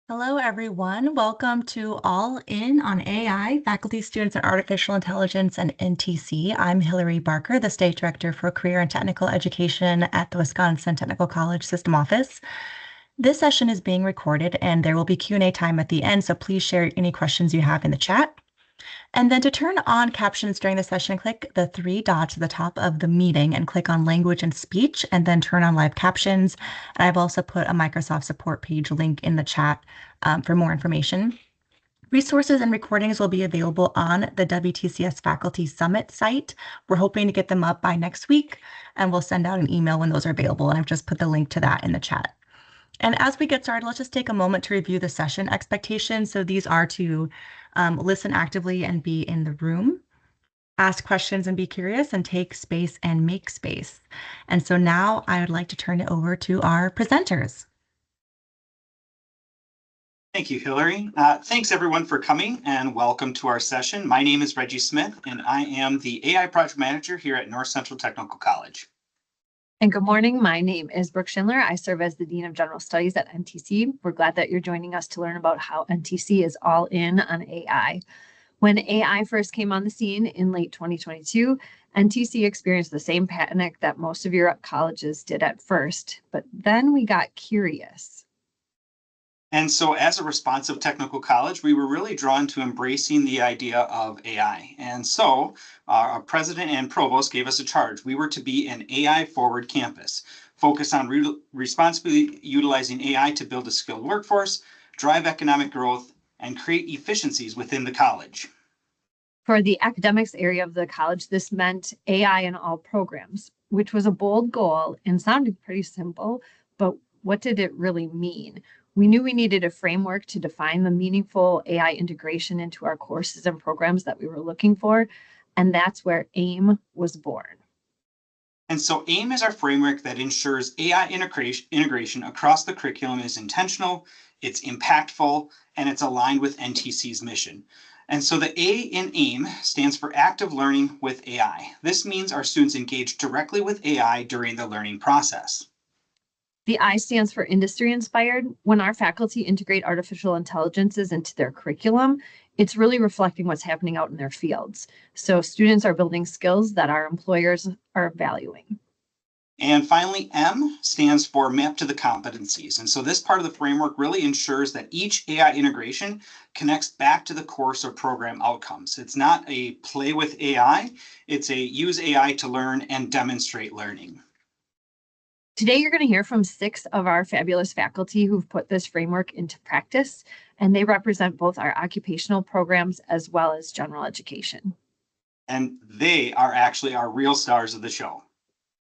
Hello, everyone. Welcome to All In on AI, Faculty, Students, and Artificial Intelligence and NTC. I'm Hillary Barker, the State Director for Career and Technical Education at the Wisconsin Technical College System Office. This session is being recorded and there will be Q&A time at the end, so please share any questions you have in the chat. And then to turn on captions during the session, click the three dots at the top of the meeting and click on language and speech, and then turn on live captions. And I've also put a Microsoft support page link in the chat for more information. Resources and recordings will be available on the WTCS Faculty Summit site. We're hoping to get them up by next week, and we'll send out an email when those are available. And I've just put the link to that in the chat. And as we get started, let's just take a moment to review the session expectations. So these are to listen actively and be in the room, ask questions and be curious, and take space and make space. And so now I would like to turn it over to our presenters. Thank you, Hillary. Thanks everyone for coming and welcome to our session. My name is Reggie Smith and I am the AI Project Manager here at North Central Technical College. And good morning. My name is Brooke Schindler. I serve as the Dean of General Studies at NTC. We're glad that you're joining us to learn about how NTC is all in on AI. When AI first came on the scene in late 2022, NTC experienced the same panic that most of Europe colleges did at first, but then we got curious. And so as a responsive technical college, we were really drawn to embracing the idea of AI. And so our president and provost gave us a charge. We were to be an AI forward campus, focus on responsibly utilizing AI to build a skilled workforce, drive economic growth, and create efficiencies within the college. For the academics area of the college, this meant AI in all programs, which was a bold goal and sounded pretty simple, but what did it really mean? We knew we needed a framework to define the meaningful AI integration into our courses and programs that we were looking for, and that's where AIM was born. And so AIM is our framework that ensures AI integration across the curriculum is intentional, it's impactful, and it's aligned with NTC's mission. And so the A in AIM stands for active learning with AI. This means our students engage directly with AI during the learning process. The I stands for industry inspired. When our faculty integrate artificial intelligences into their curriculum, it's really reflecting what's happening out in their fields. So students are building skills that our employers are valuing. And finally, M stands for map to the competencies. And so this part of the framework really ensures that each AI integration connects back to the course or program outcomes. It's not a play with AI, it's a use AI to learn and demonstrate learning. Today, you're going to hear from 6 of our fabulous faculty who've put this framework into practice, and they represent both our occupational programs as well as general education. And they are actually our real stars of the show.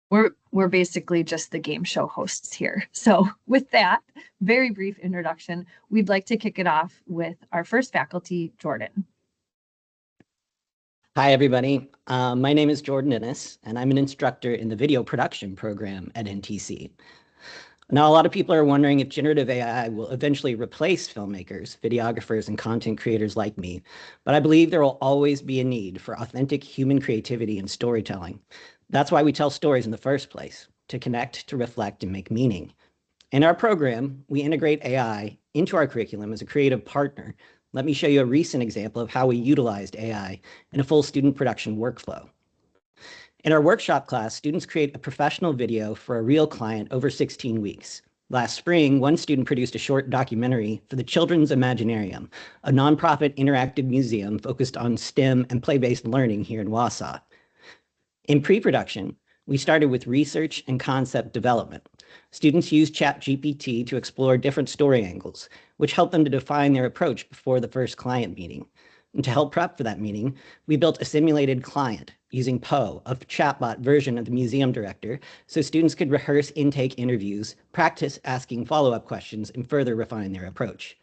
We're basically just the game show hosts here. So with that very brief introduction, we'd like to kick it off with our first faculty, Jordan. Hi, everybody. My name is Jordan Innes, and I'm an instructor in the video production program at NTC. Now, a lot of people are wondering if generative AI will eventually replace filmmakers, videographers, and content creators like me, but I believe there will always be a need for authentic human creativity and storytelling. That's why we tell stories in the first place, to connect, to reflect, and make meaning. In our program, we integrate AI into our curriculum as a creative partner. Let me show you a recent example of how we utilized AI in a full student production workflow. In our workshop class, students create a professional video for a real client over 16 weeks. Last spring, one student produced a short documentary for the Children's Imaginarium, a nonprofit interactive museum focused on STEM and play-based learning here in Wausau. In pre-production, we started with research and concept development. Students used ChatGPT to explore different story angles, which helped them to define their approach before the first client meeting. And to help prep for that meeting, we built a simulated client using Poe, a chatbot version of the museum director, so students could rehearse intake interviews, practice asking follow-up questions, and further refine their approach.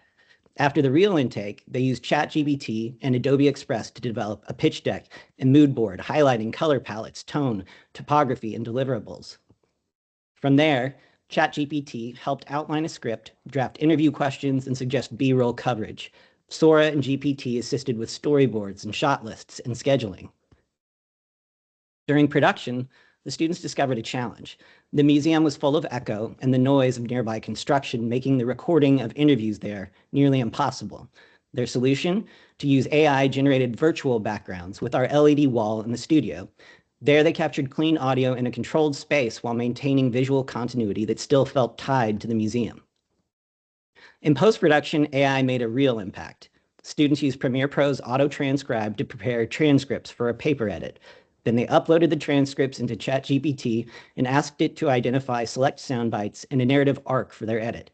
After the real intake, they used ChatGPT and Adobe Express to develop a pitch deck and mood board highlighting color palettes, tone, topography, and deliverables. From there, ChatGPT helped outline a script, draft interview questions, and suggest B-roll coverage. Sora and GPT assisted with storyboards and shot lists and scheduling. During production, the students discovered a challenge. The museum was full of echo and the noise of nearby construction, making the recording of interviews there nearly impossible. Their solution? To use AI-generated virtual backgrounds with our LED wall in the studio. There, they captured clean audio in a controlled space while maintaining visual continuity that still felt tied to the museum. In post-production, AI made a real impact. Students used Premiere Pro's auto-transcribe to prepare transcripts for a paper edit. Then they uploaded the transcripts into ChatGPT and asked it to identify select sound bites and a narrative arc for their edit.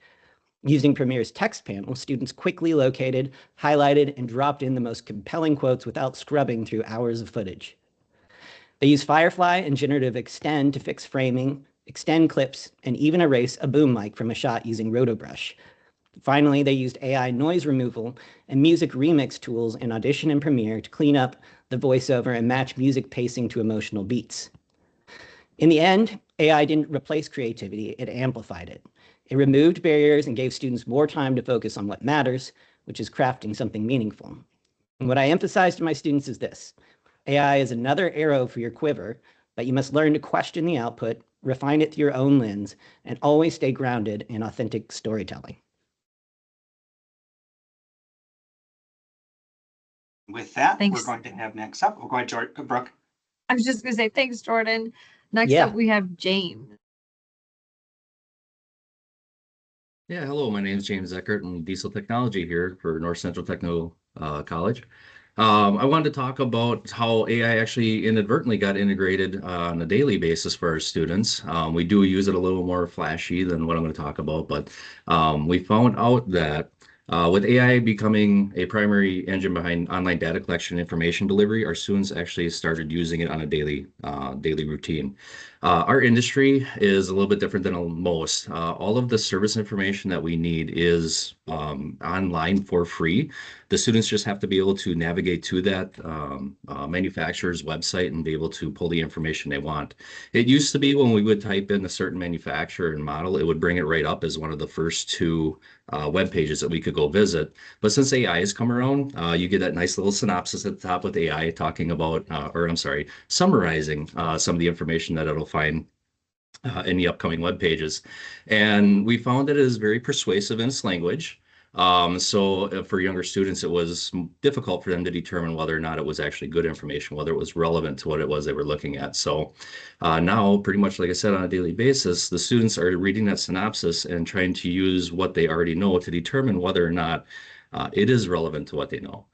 Using Premiere's text panel, students quickly located, highlighted, and dropped in the most compelling quotes without scrubbing through hours of footage. They used Firefly and Generative Extend to fix framing, extend clips, and even erase a boom mic from a shot using RotoBrush. Finally, they used AI noise removal and music remix tools in Audition and Premiere to clean up the voiceover and match music pacing to emotional beats. In the end, AI didn't replace creativity, it amplified it. It removed barriers and gave students more time to focus on what matters, which is crafting something meaningful. And what I emphasize to my students is this: AI is another arrow for your quiver, but you must learn to question the output, refine it through your own lens, and always stay grounded in authentic storytelling. With that, Thanks. we're going to have next up, we'll go ahead, Brooke. I was just going to say, thanks, Jordan. Next Yeah. up, we have James. Yeah, hello, my name is James Eckert. I'm Diesel Technology here for North Central Techno College. I wanted to talk about how AI actually inadvertently got integrated on a daily basis for our students. We do use it a little more flashy than what I'm going to talk about, but we found out that with AI becoming a primary engine behind online data collection and information delivery, our students actually started using it on a daily routine. Our industry is a little bit different than most. All of the service information that we need is online for free. The students just have to be able to navigate to that manufacturer's website and be able to pull the information they want. It used to be when we would type in a certain manufacturer and model, it would bring it right up as one of the first two web pages that we could go visit. But since AI has come around, you get that nice little synopsis at the top with AI talking about, summarizing some of the information that it'll find in the upcoming web pages. And we found that it is very persuasive in its language. So for younger students, it was difficult for them to determine whether or not it was actually good information, whether it was relevant to what it was they were looking at. So now, pretty much like I said, on a daily basis, the students are reading that synopsis and trying to use what they already know to determine whether or not it is relevant to what they know.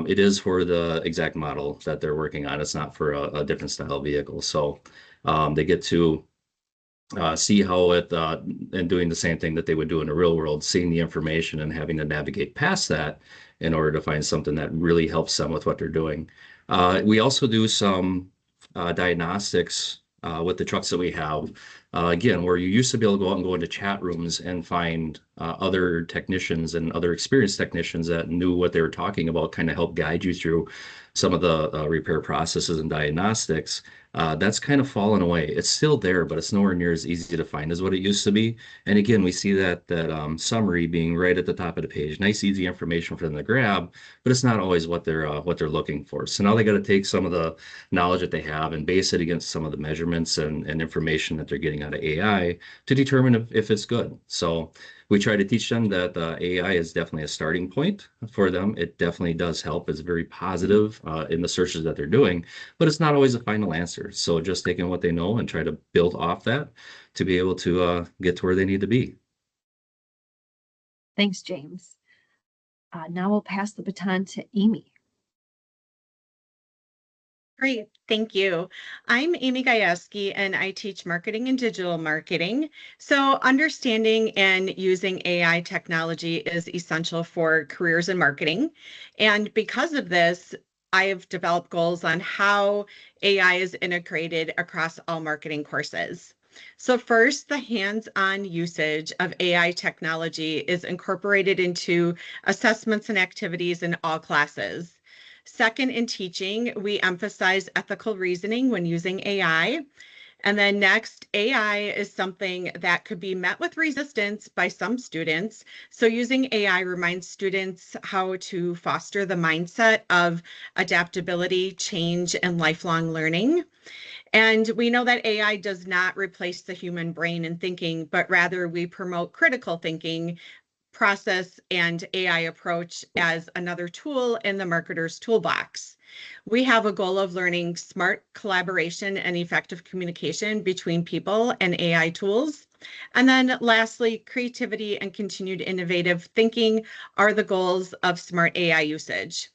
It is for the exact model that they're working on. It's not for a different style vehicle. So they get to see how it and doing the same thing that they would do in the real world, seeing the information and having to navigate past that in order to find something that really helps them with what they're doing. We also do some diagnostics with the trucks that we have. Again, where you used to be able to go out and go into chat rooms and find other technicians and other experienced technicians that knew what they were talking about, kind of help guide you through some of the repair processes and diagnostics. That's kind of fallen away. It's still there, but it's nowhere near as easy to find as what it used to be. And again, we see that summary being right at the top of the page. Nice, easy information for them to grab, but it's not always what they're looking for. So now they got to take some of the knowledge that they have and base it against some of the measurements and information that they're getting out of AI to determine if it's good. So we try to teach them that AI is definitely a starting point for them. It definitely does help. It's very positive in the searches that they're doing, but it's not always a final answer. So just taking what they know and try to build off that to be able to get to where they need to be. Thanks, James. Now we'll pass the baton to Amy. Great, thank you. I'm Amy Gajewski, and I teach marketing and digital marketing. So understanding and using AI technology is essential for careers in marketing. And because of this, I have developed goals on how AI is integrated across all marketing courses. So first, the hands-on usage of AI technology is incorporated into assessments and activities in all classes. Second, in teaching, we emphasize ethical reasoning when using AI. And then next, AI is something that could be met with resistance by some students. So using AI reminds students how to foster the mindset of adaptability, change, and lifelong learning. And we know that AI does not replace the human brain and thinking, but rather we promote critical thinking, process, and AI approach as another tool in the marketer's toolbox. We have a goal of learning smart collaboration and effective communication between people and AI tools. And then lastly, creativity and continued innovative thinking are the goals of smart AI usage.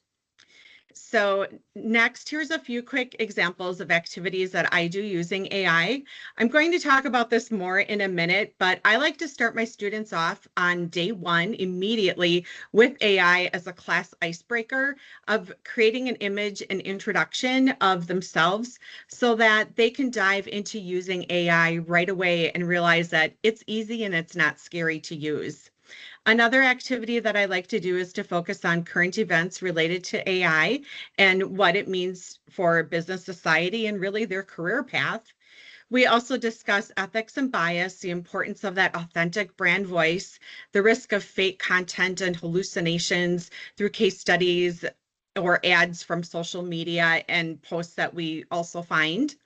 So next, here's a few quick examples of activities that I do using AI. I'm going to talk about this more in a minute, but I like to start my students off on day one immediately with AI as a class icebreaker of creating an image and introduction of themselves so that they can dive into using AI right away and realize that it's easy and it's not scary to use. Another activity that I like to do is to focus on current events related to AI and what it means for business society and really their career path. We also discuss ethics and bias, the importance of that authentic brand voice, the risk of fake content and hallucinations through case studies or ads from social media and posts that we also find.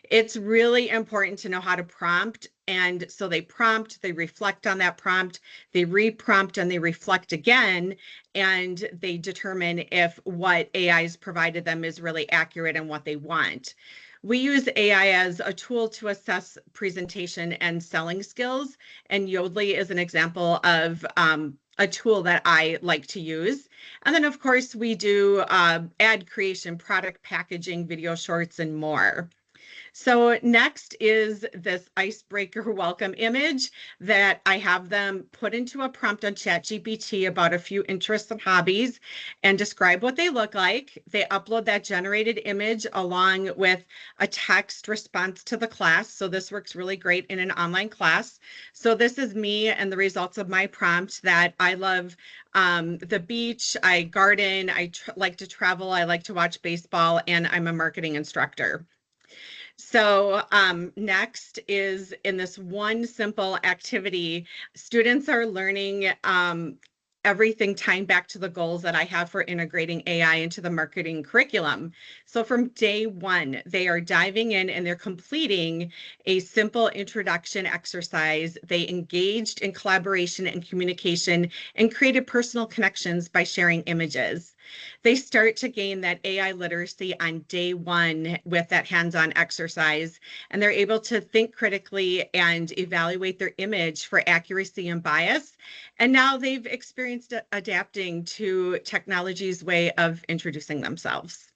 It's really important to know how to prompt. And so they prompt, they reflect on that prompt, they re-prompt and they reflect again, and they determine if what AI has provided them is really accurate and what they want. We use AI as a tool to assess presentation and selling skills, and Yodlee is an example of a tool that I like to use. And then, of course, we do ad creation, product packaging, video shorts, and more. So next is this icebreaker welcome image that I have them put into a prompt on ChatGPT about a few interests and hobbies and describe what they look like. They upload that generated image along with a text response to the class. So this works really great in an online class. So this is me and the results of my prompt that I love the beach, I garden, I like to travel, I like to watch baseball, and I'm a marketing instructor. So next is in this one simple activity, students are learning everything tying back to the goals that I have for integrating AI into the marketing curriculum. So from day one, they are diving in and they're completing a simple introduction exercise. They engaged in collaboration and communication and created personal connections by sharing images. They start to gain that AI literacy on day one with that hands-on exercise, and they're able to think critically and evaluate their image for accuracy and bias. And now they've experienced adapting to technology's way of introducing themselves.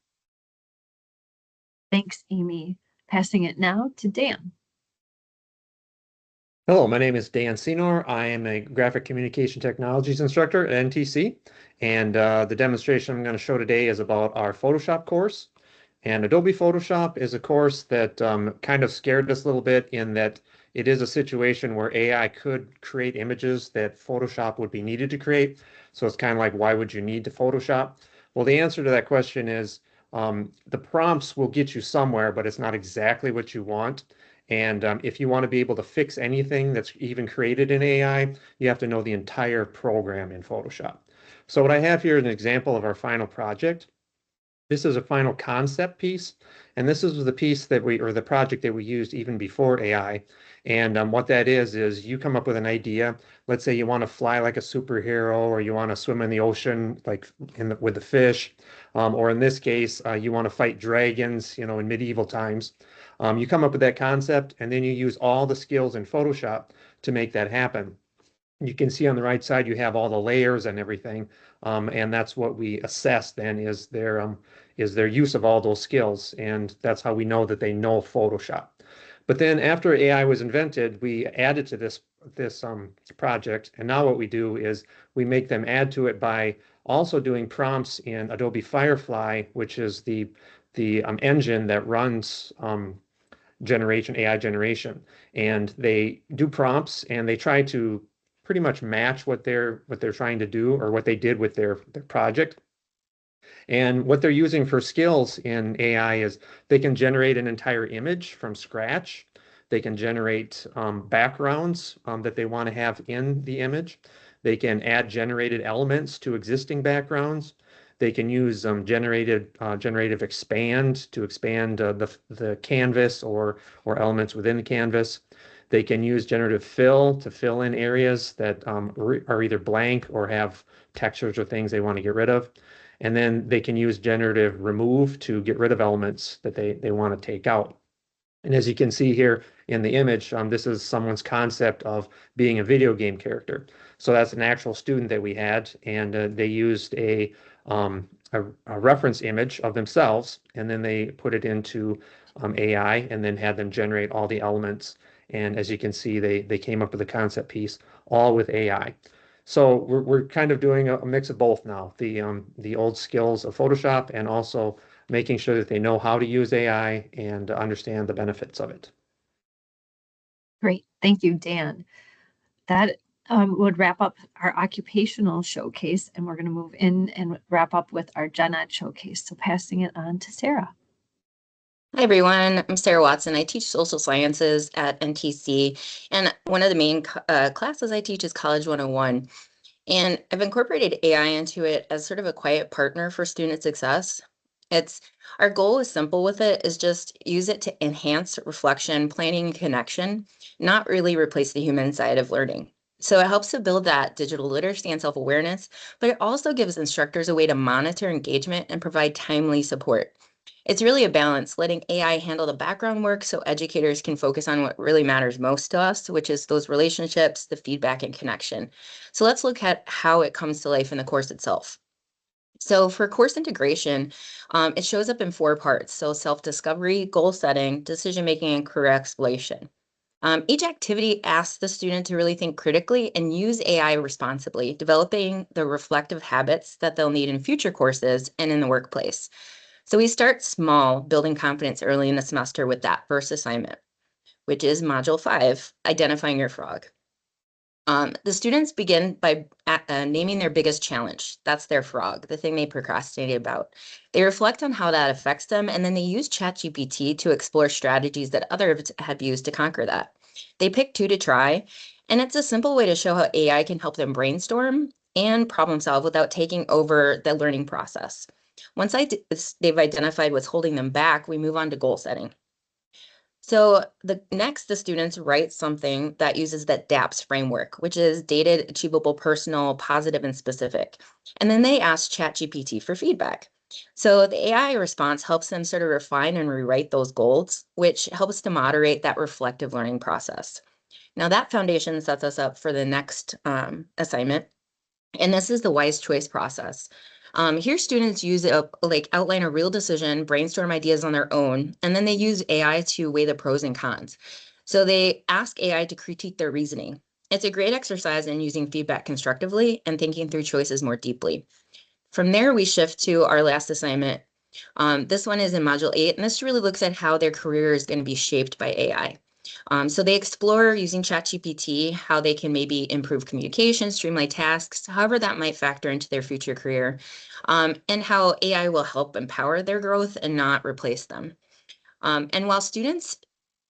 Thanks, Amy. Passing it now to Dan. Hello, my name is Dan Senor. I am a graphic communication technologies instructor at NTC, and the demonstration I'm going to show today is about our Photoshop course. And Adobe Photoshop is a course that kind of scared us a little bit in that it is a situation where AI could create images that Photoshop would be needed to create. So it's kind of like, why would you need to Photoshop? Well, the answer to that question is the prompts will get you somewhere, but it's not exactly what you want. And if you want to be able to fix anything that's even created in AI, you have to know the entire program in Photoshop. So what I have here is an example of our final project. This is a final concept piece, and this is the piece that or the project that we used even before AI. And what that is you come up with an idea. Let's say you want to fly like a superhero, or you want to swim in the ocean like with the fish, or in this case, you want to fight dragons, in medieval times. You come up with that concept, and then you use all the skills in Photoshop to make that happen. You can see on the right side, you have all the layers and everything. And that's what we assess then is their use of all those skills. And that's how we know that they know Photoshop. But then after AI was invented, we added to this project. And now what we do is we make them add to it by also doing prompts in Adobe Firefly, which is the engine that runs AI generation. And they do prompts and they try to pretty much match what they're trying to do or what they did with their project. And what they're using for skills in AI is they can generate an entire image from scratch. They can generate backgrounds that they want to have in the image. They can add generated elements to existing backgrounds. They can use generative expand to expand the canvas or elements within the canvas. They can use generative fill to fill in areas that are either blank or have textures or things they want to get rid of. And then they can use generative remove to get rid of elements that they want to take out. And as you can see here in the image, this is someone's concept of being a video game character. So that's an actual student that we had, and they used a reference image of themselves, and then they put it into AI and then had them generate all the elements. And as you can see, they came up with a concept piece all with AI. So we're kind of doing a mix of both now, the old skills of Photoshop and also making sure that they know how to use AI and understand the benefits of it. Great. Thank you, Dan. That would wrap up our occupational showcase, and we're going to move in and wrap up with our gen ed showcase. So passing it on to Sarah. Hi, everyone. I'm Sarah Watson. I teach social sciences at NTC, and one of the main classes I teach is College 101. And I've incorporated AI into it as sort of a quiet partner for student success. Our goal is simple with it, is just use it to enhance reflection, planning, and connection, not really replace the human side of learning. So it helps to build that digital literacy and self-awareness, but it also gives instructors a way to monitor engagement and provide timely support. It's really a balance, letting AI handle the background work so educators can focus on what really matters most to us, which is those relationships, the feedback, and connection. So let's look at how it comes to life in the course itself. So for course integration, it shows up in 4 parts. So self-discovery, goal setting, decision-making, and career exploration. Each activity asks the student to really think critically and use AI responsibly, developing the reflective habits that they'll need in future courses and in the workplace. So we start small, building confidence early in the semester with that first assignment, which is Module 5, Identifying Your Frog. The students begin by naming their biggest challenge. That's their frog, the thing they procrastinated about. They reflect on how that affects them, and then they use ChatGPT to explore strategies that others have used to conquer that. They pick 2 to try, and it's a simple way to show how AI can help them brainstorm and problem solve without taking over the learning process. Once they've identified what's holding them back, we move on to goal setting. So the students write something that uses that DAPS framework, which is dated, achievable, personal, positive, and specific. And then they ask ChatGPT for feedback. So the AI response helps them sort of refine and rewrite those goals, which helps to moderate that reflective learning process. Now that foundation sets us up for the next assignment. And this is the wise choice process. Here students use outline a real decision, brainstorm ideas on their own, and then they use AI to weigh the pros and cons. So they ask AI to critique their reasoning. It's a great exercise in using feedback constructively and thinking through choices more deeply. From there, we shift to our last assignment. This one is in Module 8, and this really looks at how their career is going to be shaped by AI. So they explore using ChatGPT, how they can maybe improve communication, streamline tasks, however that might factor into their future career, and how AI will help empower their growth and not replace them. And while students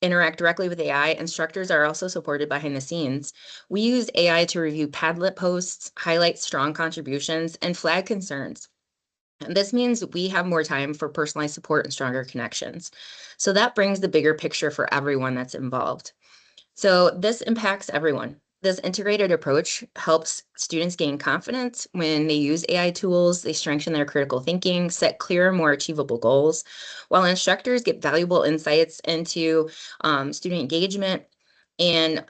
interact directly with AI, instructors are also supported behind the scenes. We use AI to review Padlet posts, highlight strong contributions, and flag concerns. And this means we have more time for personalized support and stronger connections. So that brings the bigger picture for everyone that's involved. So this impacts everyone. This integrated approach helps students gain confidence when they use AI tools. They strengthen their critical thinking, set clearer, more achievable goals, while instructors get valuable insights into student engagement and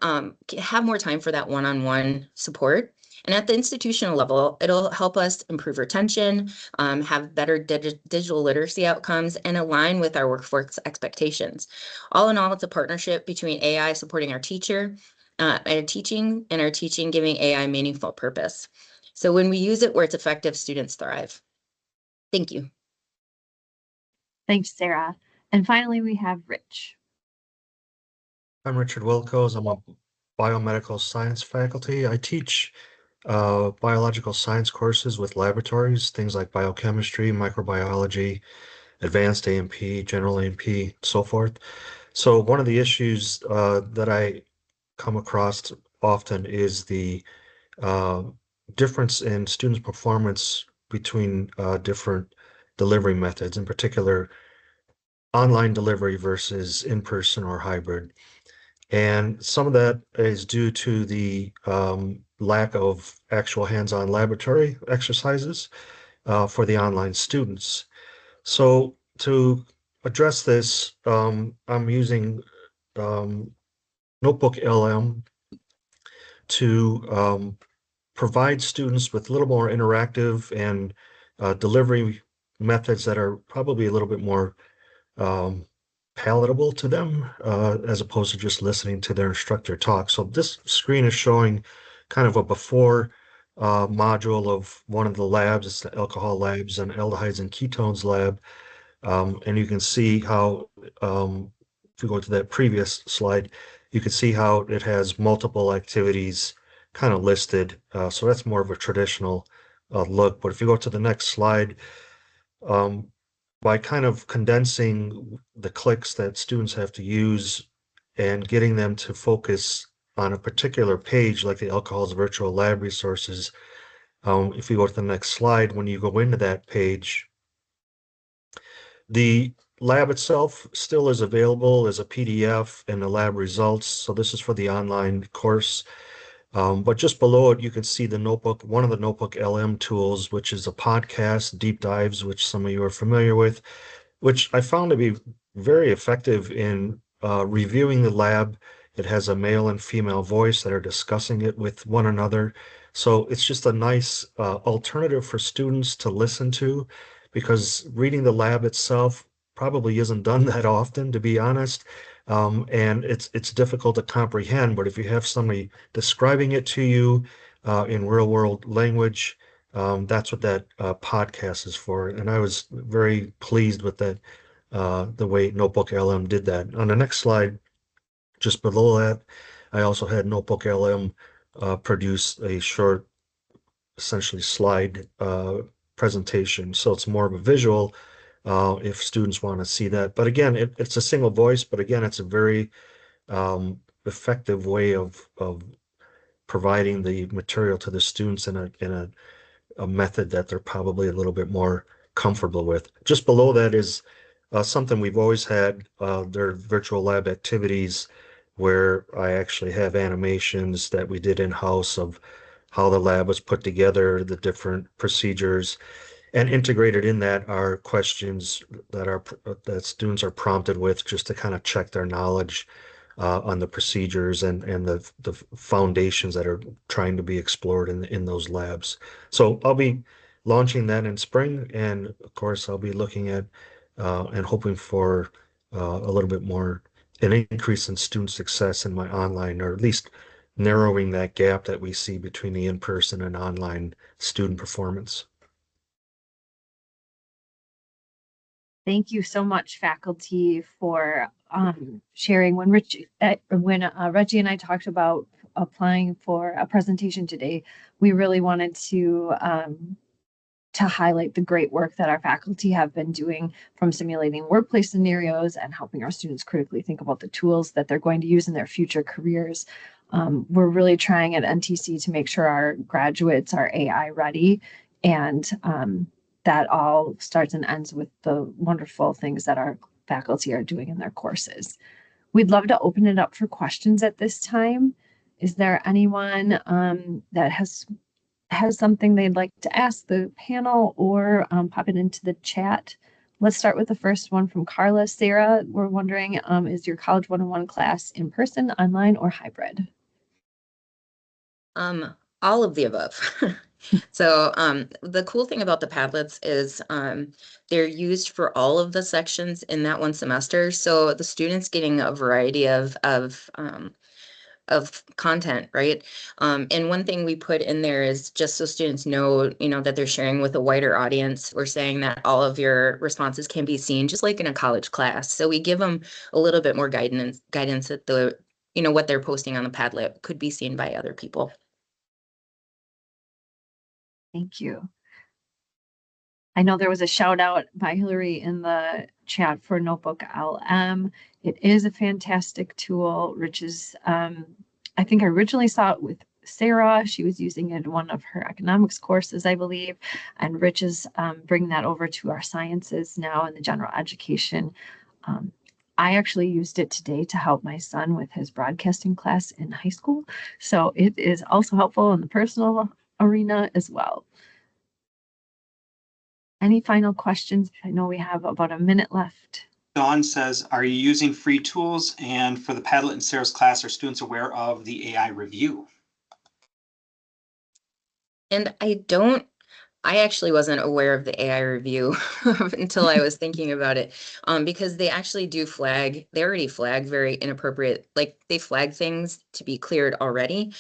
have more time for that one-on-one support. And at the institutional level, it'll help us improve retention, have better digital literacy outcomes, and align with our workforce expectations. All in all, it's a partnership between AI supporting our teacher and teaching, and our teaching giving AI meaningful purpose. So when we use it where it's effective, students thrive. Thank you. Thanks, Sarah. And finally, we have Rich. I'm Richard Wilco's. I'm a biomedical science faculty. I teach biological science courses with laboratories, things like biochemistry, microbiology, advanced A&P, general A&P, so forth. So one of the issues that I come across often is the difference in students' performance between different delivery methods, in particular online delivery versus in-person or hybrid. And some of that is due to the lack of actual hands-on laboratory exercises for the online students. So to address this, I'm using Notebook LM to provide students with a little more interactive and delivery methods that are probably a little bit more palatable to them as opposed to just listening to their instructor talk. So this screen is showing kind of a before module of one of the labs. It's the alcohol labs and aldehydes and ketones lab. And you can see how, if you go to that previous slide, you can see how it has multiple activities kind of listed. So that's more of a traditional look. But if you go to the next slide, by kind of condensing the clicks that students have to use and getting them to focus on a particular page, like the alcohol's virtual lab resources, if you go to the next slide, when you go into that page, the lab itself still is available as a PDF and the lab results. So this is for the online course. But just below it, you can see the notebook, one of the Notebook LM tools, which is a podcast, deep dives, which some of you are familiar with, which I found to be very effective in reviewing the lab. It has a male and female voice that are discussing it with one another. So it's just a nice alternative for students to listen to, because reading the lab itself probably isn't done that often, to be honest. And it's difficult to comprehend, but if you have somebody describing it to you in real world language, that's what that podcast is for. And I was very pleased with that, the way Notebook LM did that. On the next slide, just below that, I also had Notebook LM produce a short, essentially slide presentation. So it's more of a visual if students want to see that. But again, it's a single voice, but again, it's a very effective way of providing the material to the students in a method that they're probably a little bit more comfortable with. Just below that is something we've always had, their virtual lab activities, where I actually have animations that we did in-house of how the lab was put together, the different procedures, and integrated in that are questions that students are prompted with, just to kind of check their knowledge on the procedures and the foundations that are trying to be explored in those labs. So I'll be launching that in spring, and of course I'll be looking at and hoping for a little bit more an increase in student success in my online, or at least narrowing that gap that we see between the in-person and online student performance. Thank you so much, faculty, for sharing. When Reggie and I talked about applying for a presentation today, we really wanted to highlight the great work that our faculty have been doing, from simulating workplace scenarios and helping our students critically think about the tools that they're going to use in their future careers. We're really trying at NTC to make sure our graduates are AI ready, and that all starts and ends with the wonderful things that our faculty are doing in their courses. We'd love to open it up for questions at this time. Is there anyone that has something they'd like to ask the panel, or pop it into the chat? Let's start with the first one from Carla. Sarah, we're wondering, is your College 101 class in person, online, or hybrid? All of the above. So the cool thing about the Padlets is they're used for all of the sections in that one semester. So the students getting a variety of content, right? And one thing we put in there is just so students know, that they're sharing with a wider audience. We're saying that all of your responses can be seen, just like in a college class. So we give them a little bit more guidance that the, what they're posting on the Padlet could be seen by other people. Thank you. I know there was a shout out by Hillary in the chat for Notebook LM. It is a fantastic tool. Rich is, I think I originally saw it with Sarah. She was using it in one of her economics courses, I believe. And Rich is bringing that over to our sciences now in the general education. I actually used it today to help my son with his broadcasting class in high school. So it is also helpful in the personal arena as well. Any final questions? I know we have about a minute left. Dawn says, are you using free tools? And for the Padlet and Sarah's class, are students aware of the AI review? And I actually wasn't aware of the AI review until I was thinking about it, because they actually do flag, they already flag very inappropriate, like they flag things to be cleared already.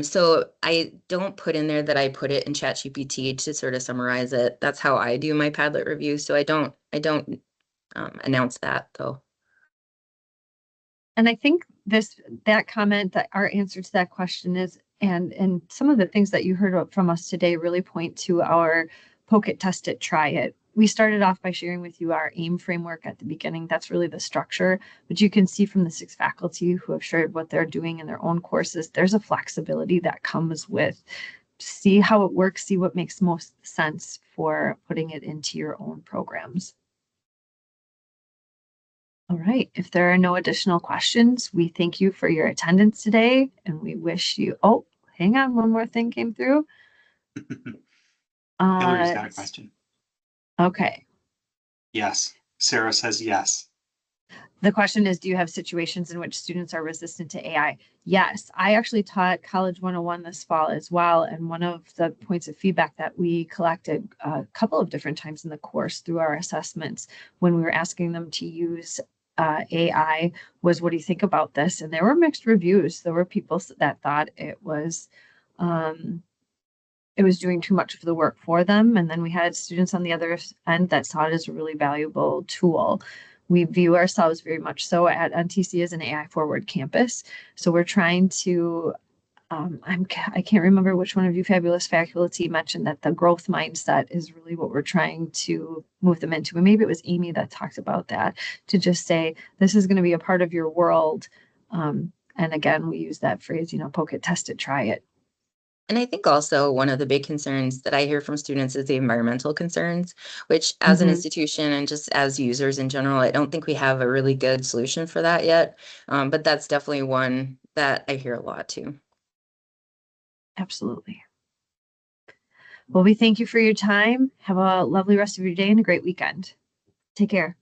So I don't put in there that I put it in ChatGPT to sort of summarize it. That's how I do my Padlet review. So I don't announce that though. And I think that comment, that our answer to that question is, and some of the things that you heard from us today really point to our poke it, test it, try it. We started off by sharing with you our AIM framework at the beginning. That's really the structure, but you can see from the 6 faculty who have shared what they're doing in their own courses, there's a flexibility that comes with see how it works, see what makes most sense for putting it into your own programs. All right, if there are no additional questions, we thank you for your attendance today and we wish you, oh, hang on, one more thing came through. Hillary's got a question. Okay. Yes. Sarah says yes. The question is, do you have situations in which students are resistant to AI? Yes, I actually taught College 101 this fall as well. And one of the points of feedback that we collected a couple of different times in the course through our assessments when we were asking them to use AI was, what do you think about this? And there were mixed reviews. There were people that thought it was doing too much of the work for them. And then we had students on the other end that saw it as a really valuable tool. We view ourselves very much so at NTC as an AI forward campus. So we're trying to, I can't remember which one of you fabulous faculty mentioned that the growth mindset is really what we're trying to move them into. And maybe it was Amy that talked about that, to just say, this is going to be a part of your world. And again, we use that phrase, poke it, test it, try it. And I think also one of the big concerns that I hear from students is the environmental concerns, which as an institution and just as users in general, I don't think we have a really good solution for that yet. But that's definitely one that I hear a lot too. Absolutely. Well, we thank you for your time. Have a lovely rest of your day and a great weekend. Take care.